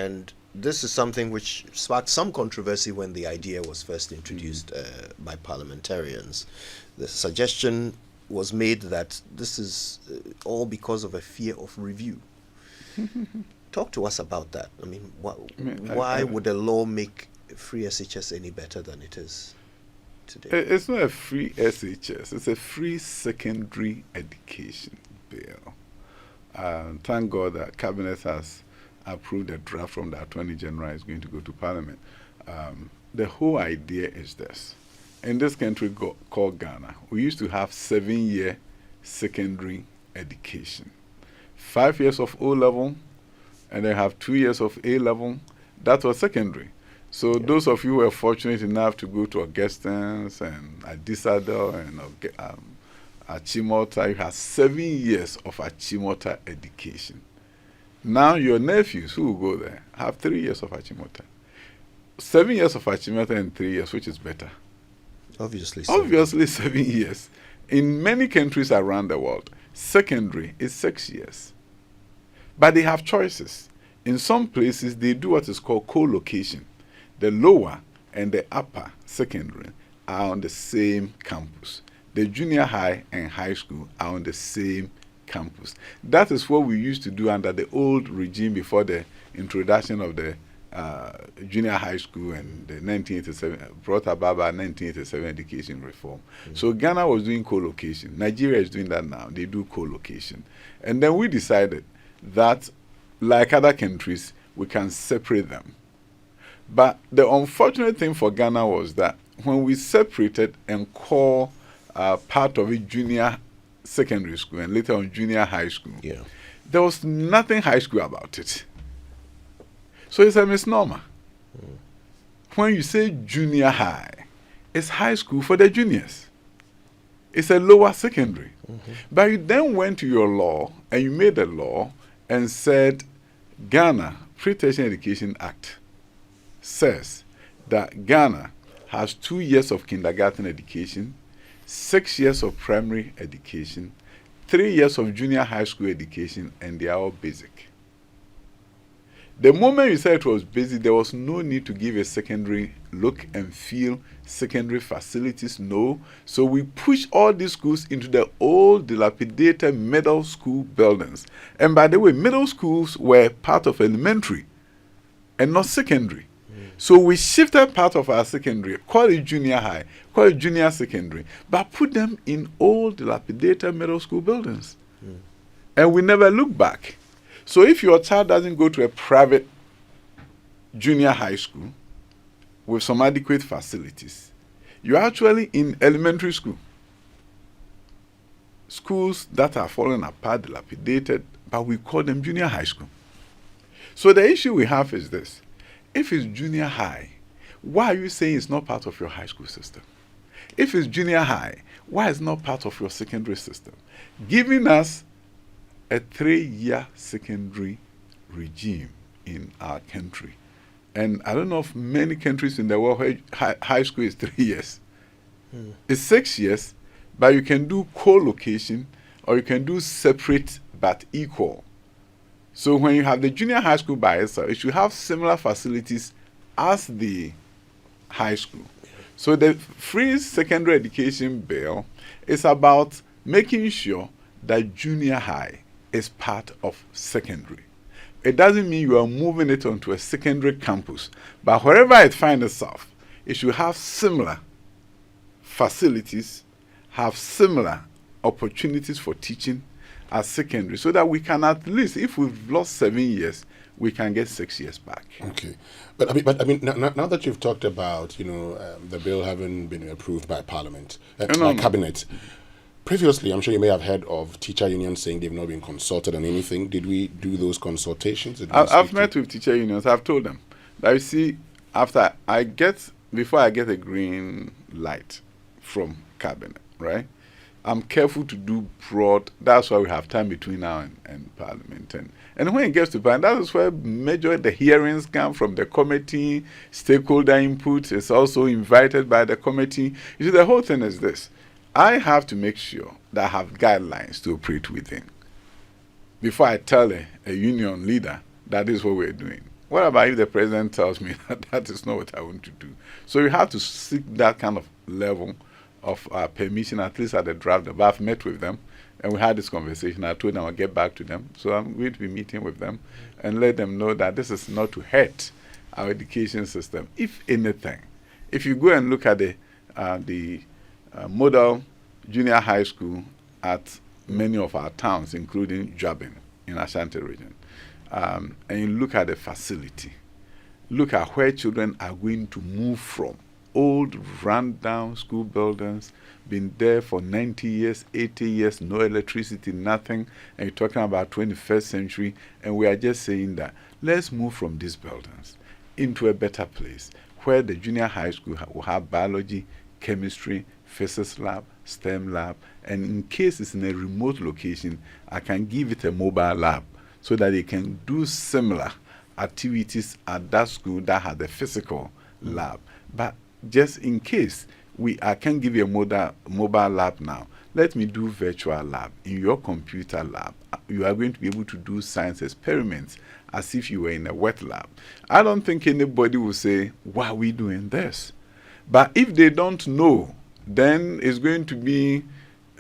And this is something which sparked some controversy when the idea was first introduced by parliamentarians. The suggestion was made that this is all because of a fear of review. Talk to us about that. I mean, why would a law make free SHS any better than it is today? It's not a free SHS. It's a free secondary education bill. Thank God that Cabinet has approved a draft from the Attorney General. Is going to go to Parliament. The whole idea is this. In this country called Ghana, we used to have 7-year secondary education. 5 years of O-level, and then have 2 years of A-level. That was secondary. So those of you who were fortunate enough to go to Augustine's and Adisadel and Achimota, you have 7 years of Achimota education. Now your nephews who will go there have 3 years of Achimota. 7 years of Achimota and 3 years, which is better? Obviously 7 years. In many countries around the world, secondary is 6 years. But they have choices. In some places, they do what is called collocation. The lower and the upper secondary are on the same campus. The junior high and high school are on the same campus. That is what we used to do under the old regime before the introduction of the junior high school and the 1987, brought about by 1987 education reform. So Ghana was doing collocation. Nigeria is doing that now. They do collocation. And then we decided that, like other countries, we can separate them. But the unfortunate thing for Ghana was that when we separated and called part of it junior secondary school and later on junior high school, there was nothing high school about it. So it's a misnomer. When you say junior high, it's high school for the juniors. It's a lower secondary. But you then went to your law and you made a law and said, Ghana Pre-Tertiary Education Act says that Ghana has 2 years of kindergarten education, 6 years of primary education, 3 years of junior high school education, and they are all basic. The moment you said it was basic, there was no need to give a secondary look and feel, secondary facilities, no. So we pushed all these schools into the old dilapidated middle school buildings. And by the way, middle schools were part of elementary and not secondary. So we shifted part of our secondary, call it junior high, call it junior secondary, but put them in old dilapidated middle school buildings. And we never look back. So if your child doesn't go to a private junior high school with some adequate facilities, you're actually in elementary school. Schools that are falling apart, dilapidated, but we call them junior high school. So the issue we have is this. If it's junior high, why are you saying it's not part of your high school system? If it's junior high, why is it not part of your secondary system? Giving us a 3-year secondary regime in our country. And I don't know of many countries in the world where high school is 3 years. It's 6 years, but you can do co-location or you can do separate but equal. So when you have the junior high school by itself, it should have similar facilities as the high school. So the free secondary education bill is about making sure that junior high is part of secondary. It doesn't mean you are moving it onto a secondary campus, but wherever it finds itself, it should have similar facilities, have similar opportunities for teaching as secondary, so that we can at least, if we've lost 7 years, we can get 6 years back. Okay, but I mean, now that you've talked about, the bill having been approved by Parliament, by Cabinet. Previously, I'm sure you may have heard of teacher unions saying they've not been consulted on anything. Did we do those consultations? I've met with teacher unions. I've told them that, you see, before I get a green light from Cabinet, right? I'm careful to do broad. That's why we have time between now and Parliament. And when it gets to Parliament, that is where major the hearings come from the committee, stakeholder input is also invited by the committee. You see, the whole thing is this. I have to make sure that I have guidelines to operate within before I tell a union leader that is what we're doing. What about if the president tells me that that is not what I want to do? So you have to seek that kind of level of permission, at least at the draft. But I've met with them, and we had this conversation. I told them I'll get back to them. So I'm going to be meeting with them and let them know that this is not to hurt our education system. If anything, if you go and look at the model junior high school at many of our towns, including Jabin in Ashanti region, and you look at the facility, look at where children are going to move from. Old, run-down school buildings, been there for 90 years, 80 years, no electricity, nothing, and you're talking about 21st century, and we are just saying that let's move from these buildings into a better place where the junior high school will have biology, chemistry, physics lab, STEM lab, and in case it's in a remote location, I can give it a mobile lab so that they can do similar activities at that school that has a physical lab. But just in case I can give you a mobile lab now, let me do virtual lab. In your computer lab, you are going to be able to do science experiments as if you were in a wet lab. I don't think anybody will say, why are we doing this? But if they don't know, then it's going to be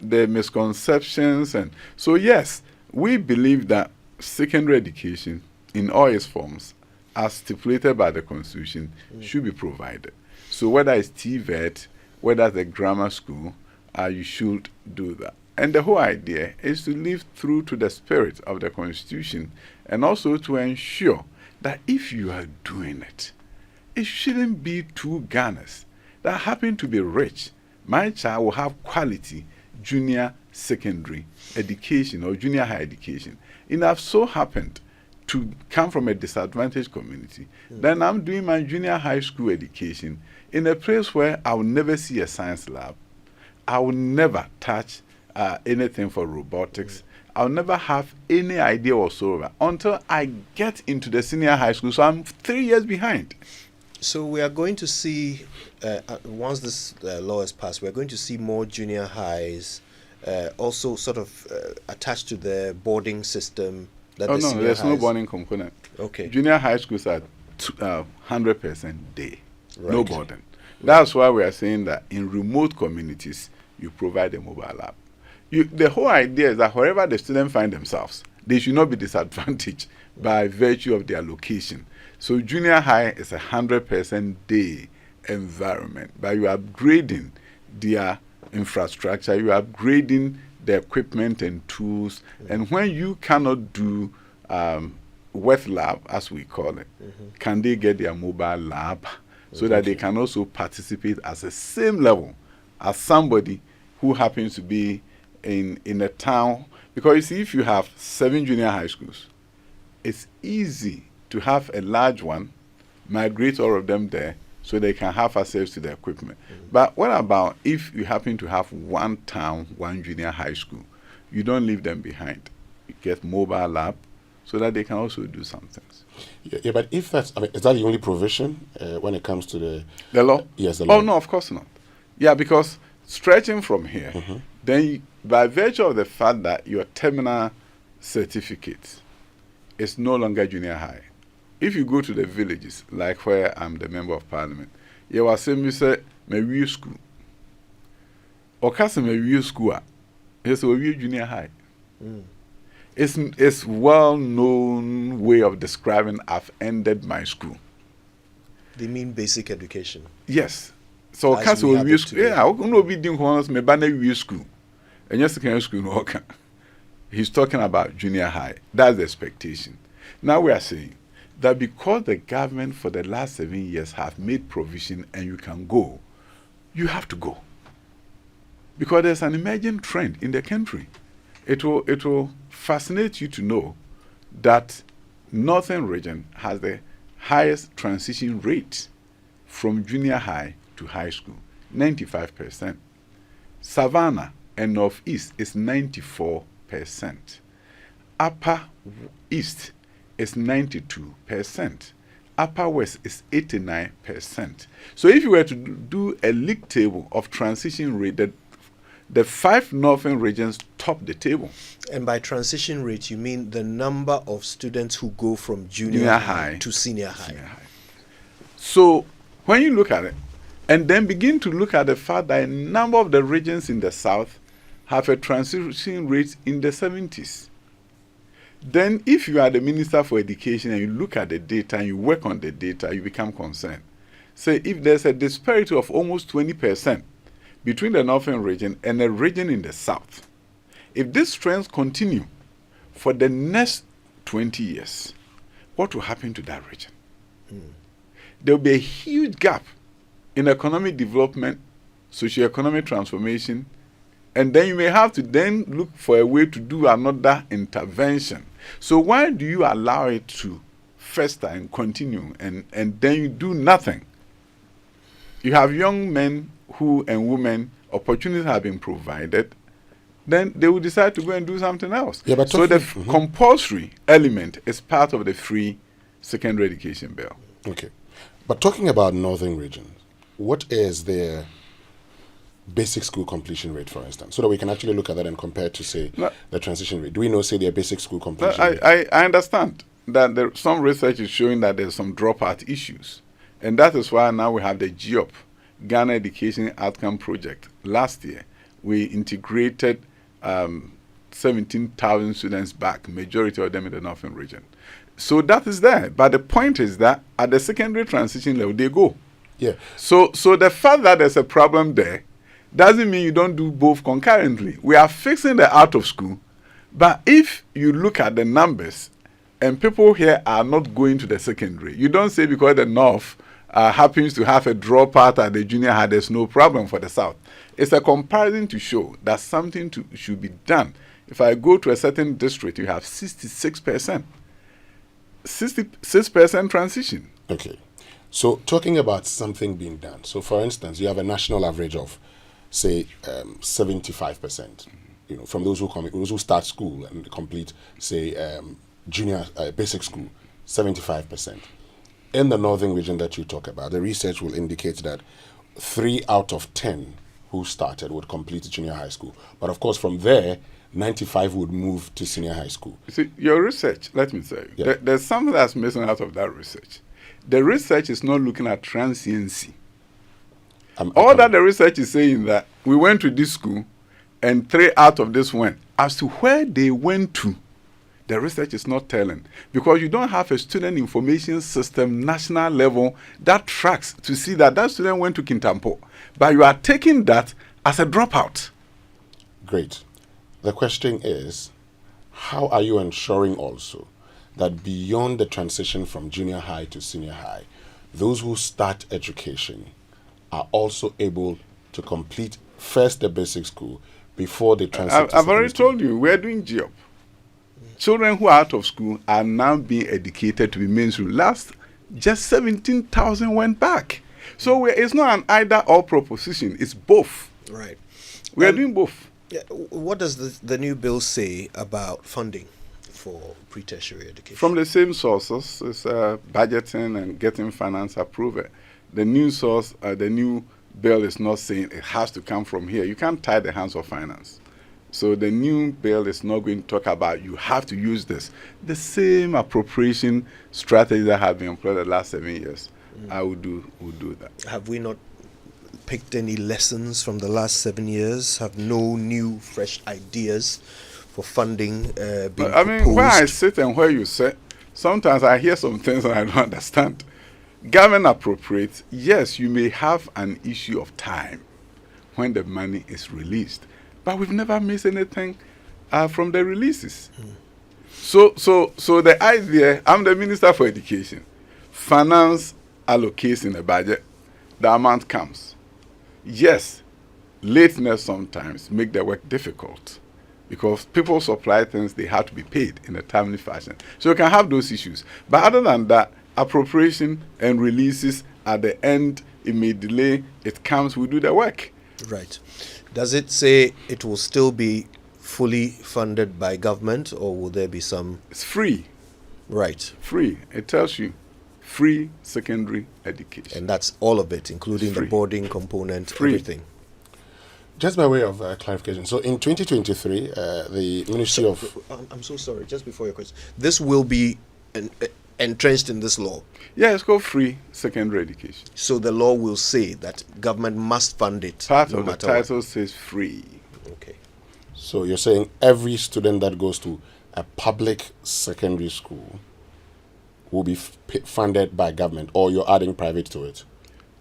the misconceptions. And so yes, we believe that secondary education in all its forms, as stipulated by the Constitution, should be provided. So whether it's TVET, whether it's a grammar school, you should do that. And the whole idea is to live true to the spirit of the Constitution, and also to ensure that if you are doing it, it shouldn't be two Ghanas that happen to be rich. My child will have quality junior secondary education or junior high education. And I've so happened to come from a disadvantaged community, then I'm doing my junior high school education in a place where I will never see a science lab. I will never touch anything for robotics. I'll never have any idea whatsoever until I get into the senior high school. So I'm 3 years behind. So we are going to see, once this law is passed, we're going to see more junior highs also sort of attached to the boarding system. That Oh, no, there's no boarding component. Okay. Junior high schools are 100% day, no Right. boarding. That's why we are saying that in remote communities, you provide a mobile lab. The whole idea is that wherever the students find themselves, they should not be disadvantaged by virtue of their location. So junior high is 100% day environment, but you are upgrading their infrastructure, you are upgrading the equipment and tools, and when you cannot do wet lab, as we call it, can they get their mobile lab so that they can also participate at the same level as somebody who happens to be in a town? Because you see, if you have 7 junior high schools, it's easy to have a large one, migrate all of them there so they can have access to the equipment. But what about if you happen to have one town, one junior high school? You don't leave them behind. You get mobile lab so that they can also do some things. Yeah, but if that's, I mean, is that the only provision when it comes to the law? Yes, the law. Oh, no, of course not. Yeah, because stretching from here, then by virtue of the fact that your terminal certificate is no longer junior high, if you go to the villages, like where I'm the member of parliament, you will say, "Mr. Maybe school." Or Cousin Maybe school, it's a junior high. It's well-known way of describing I've ended my school. They mean basic education. Yes. So As Cousin we have Maybe it school, today. yeah, I will not be doing honors, me banner school. And yes, secondary school, no, okay. He's talking about junior high. That's the expectation. Now we are saying that because the government for the last 7 years have made provision and you can go, you have to go. Because there's an emerging trend in the country. It will fascinate you to know that Northern region has the highest transition rate from junior high to high school, 95%. Savannah and Northeast is 94%. Upper East is 92%. Upper West is 89%. So if you were to do a league table of transition rate, the 5 northern regions top the table. And by transition rate, you mean the number of students who go from junior Junior high high to senior high. Senior high. So when you look at it, and then begin to look at the fact that a number of the regions in the south have a transition rate in the 70s. Then if you are the Minister for Education and you look at the data and you work on the data, you become concerned. Say if there's a disparity of almost 20% between the northern region and a region in the south, if these trends continue for the next 20 years, what will happen to that region? There will be a huge gap in economic development, socio-economic transformation, and then you may have to then look for a way to do another intervention. So why do you allow it to fester and continue and then you do nothing? You have young men and women, opportunities have been provided, then they will decide to go and do something else. Yeah, but so the compulsory element is part of the free secondary education bill. Okay. But talking about northern regions, what is their basic school completion rate, for instance, so that we can actually look at that and compare to, say, the transition rate? Do we know, say, their basic school completion rate? I understand that some research is showing that there's some dropout issues. And that is why now we have the GEOP, Ghana Education Outcome Project. Last year, we integrated 17,000 students back, majority of them in the northern region. So that is there. But the point is that at the secondary transition level, they go. Yeah. So the fact that there's a problem there doesn't mean you don't do both concurrently. We are fixing the out of school, but if you look at the numbers and people here are not going to the secondary, you don't say because the north happens to have a dropout at the junior high, there's no problem for the south. It's a comparison to show that something should be done. If I go to a certain district, you have 66%. 66% transition. Okay. So talking about something being done. So for instance, you have a national average of, say, 75%. You know, from those who start school and complete, say, junior basic school, 75%. In the northern region that you talk about, the research will indicate that 3 out of 10 who started would complete junior high school. But of course, from there, 95 would move to senior high school. See, your research, let me tell you, there's something that's missing out of that research. The research is not looking at transiency. All that the research is saying that we went to this school and 3 out of this went. As to where they went to, the research is not telling, because you don't have a student information system, national level, that tracks to see that student went to Kintampo. But you are taking that as a dropout. Great. The question is, how are you ensuring also that beyond the transition from junior high to senior high, those who start education are also able to complete first the basic school before they transition to I've already told you, we're doing GEOP. Children who are out of school are now being educated to be mainstream. Last, just 17,000 went back. So it's not an either-or proposition, it's both. Right. We are doing both. Yeah, what does the new bill say about funding for pre-tertiary education? From the same sources, it's budgeting and getting finance approved. The new source, the new bill is not saying it has to come from here. You can't tie the hands of finance. So the new bill is not going to talk about you have to use this. The same appropriation strategy that have been employed the last 7 years, I will do that. Have we not picked any lessons from the last 7 years? Have no new, fresh ideas for funding been proposed? I mean, where I sit and where you sit, sometimes I hear some things and I don't understand. Government appropriates, yes, you may have an issue of time when the money is released, but we've never missed anything from the releases. So the idea, I'm the Minister for Education, finance allocates in the budget, the amount comes. Yes, lateness sometimes make the work difficult because people supply things, they have to be paid in a timely fashion. So you can have those issues. But other than that, appropriation and releases at the end, it may delay, it comes, we do the work. Right. Does it say it will still be fully funded by government, or will there be some? It's free. Right. Free. It tells you free secondary education. And that's all of it, including the boarding component, everything. Just by way of clarification, so in 2023, the Ministry of... I'm so sorry, just before your question. This will be entrenched in this law. Yeah, it's called free secondary education. So the law will say that government must fund it. Part no of the matter title says free. Okay. So you're saying every student that goes to a public secondary school will be funded by government, or you're adding private to it?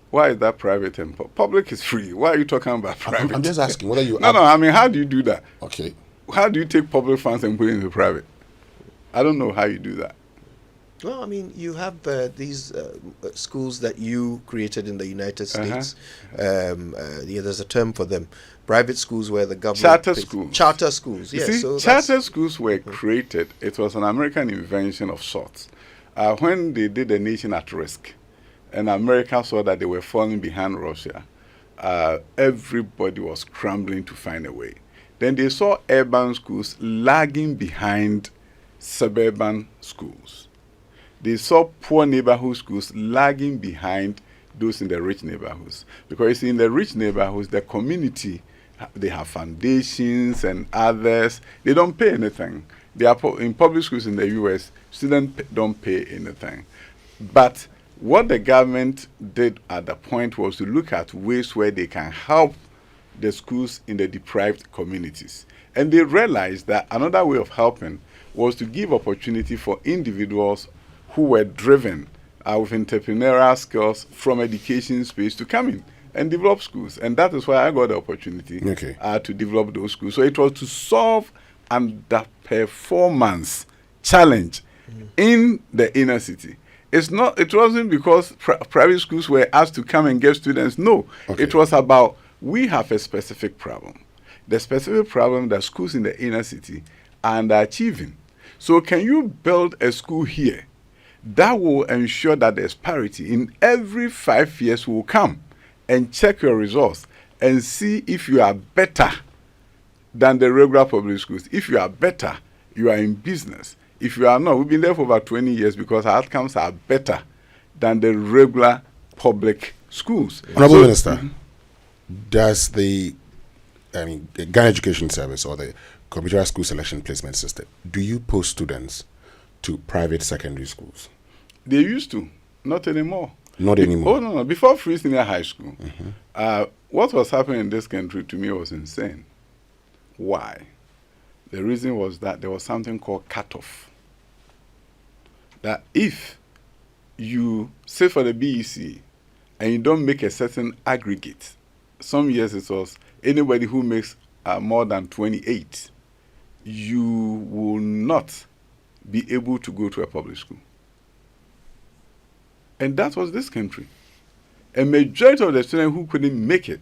Why is that private and public is free? Why are you talking about private? I'm just asking whether you... No, I mean, how do you do that? Okay. How do you take public funds and put it into private? I don't know how you do that. Well, I mean, you have these schools that you created in the United States. There's a term for them. Private schools where the government... Charter schools. Charter schools, yes. See, So charter schools were created. It was an American invention of sorts. When they did a nation at risk, and America saw that they were falling behind Russia, everybody was scrambling to find a way. Then they saw urban schools lagging behind suburban schools. They saw poor neighborhood schools lagging behind those in the rich neighborhoods. Because in the rich neighborhoods, the community, they have foundations and others. They don't pay anything. They are in public schools in the U.S., students don't pay anything. But what the government did at the point was to look at ways where they can help the schools in the deprived communities. And they realized that another way of helping was to give opportunity for individuals who were driven with entrepreneurial skills from education space to come in and develop schools. And that is why I got the opportunity to develop those schools. So it was to solve underperformance challenge in the inner city. It wasn't because private schools were asked to come and get students. No, it was about, we have a specific problem. The specific problem that schools in the inner city are underachieving. So can you build a school here that will ensure that there's parity? In every 5 years, we will come and check your results and see if you are better than the regular public schools. If you are better, you are in business. If you are not, we've been there for about 20 years because our outcomes are better than the regular public schools. Honorable Minister, does the Ghana Education Service or the Computerized School Selection Placement System, do you post students to private secondary schools? They used to, not anymore. Not anymore? Oh, no. Before free senior high school, what was happening in this country to me was insane. Why? The reason was that there was something called cutoff. That if you say for the BEC and you don't make a certain aggregate, some years it was anybody who makes more than 28, you will not be able to go to a public school. And that was this country. A majority of the students who couldn't make it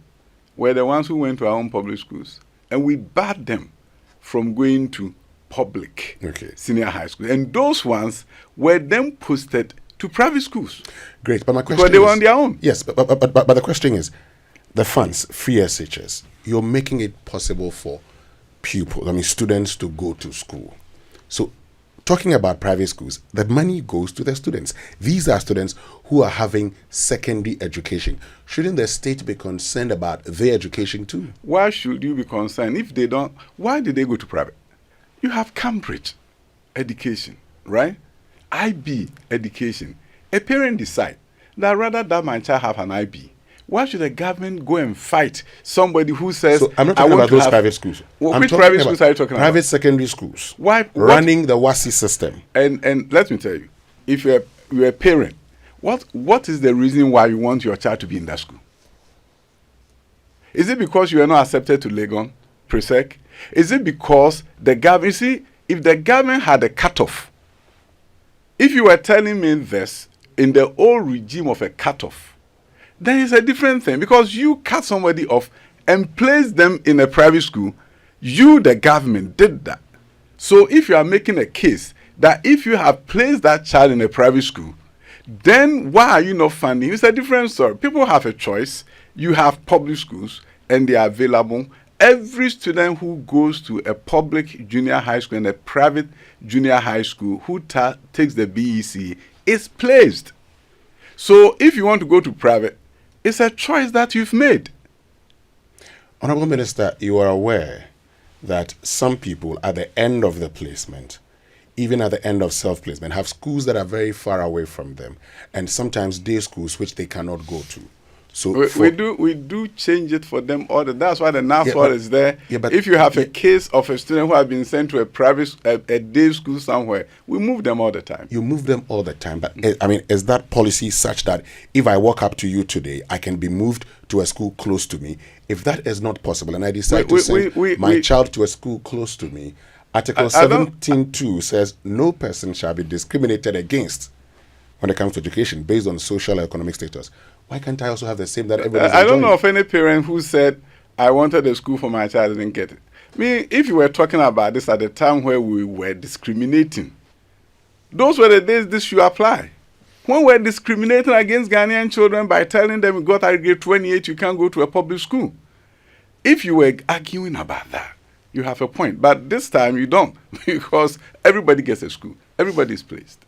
were the ones who went to our own public schools. And we barred them from going to public senior high school. And those ones were then posted to private schools. Great, but my question because they were on their own. Yes, but the question is, the funds, free SHS, you're making it possible for students to go to school. So, talking about private schools, the money goes to the students. These are students who are having secondary education. Shouldn't the state be concerned about their education too? Why should you be concerned? If they don't, why did they go to private? You have Cambridge education, right? IB education. A parent decide that rather that my child have an IB. Why should the government go and fight somebody who says... So I'm not talking about those private schools. Which private schools are you talking about? Private secondary schools. Why? Running the WASI system. And let me tell you, if you're a parent, what is the reason why you want your child to be in that school? Is it because you are not accepted to Legon, Presec? Is it because the government... You see, if the government had a cutoff, if you were telling me this in the old regime of a cutoff, then it's a different thing, because you cut somebody off and place them in a private school. You, the government, did that. So if you are making a case that if you have placed that child in a private school, then why are you not funding? It's a different story. People have a choice. You have public schools and they are available. Every student who goes to a public junior high school and a private junior high school who takes the BEC is placed. So if you want to go to private, it's a choice that you've made. Honorable Minister, you are aware that some people at the end of the placement, even at the end of self-placement, have schools that are very far away from them, and sometimes day schools which they cannot go to. So we do change it for them all. That's why the NASFOR is there. Yeah, but if you have a case of a student who has been sent to a day school somewhere, we move them all the time. You move them all the time, but I mean, is that policy such that if I walk up to you today, I can be moved to a school close to me? If that is not possible, and I decide to send my child to a school close to me, Article 17.2 says no person shall be discriminated against when it comes to education based on social or economic status. Why can't I also have the same that everybody's I don't know of any parent who said, I wanted a school for my child, I didn't get it. I mean, if you were talking about this at the time where we were discriminating, those were the days this should apply. When we're discriminating against Ghanaian children by telling them you got a grade 28, you can't go to a public school. If you were arguing about that, you have a point. But this time you don't, because everybody gets a school. Everybody is placed.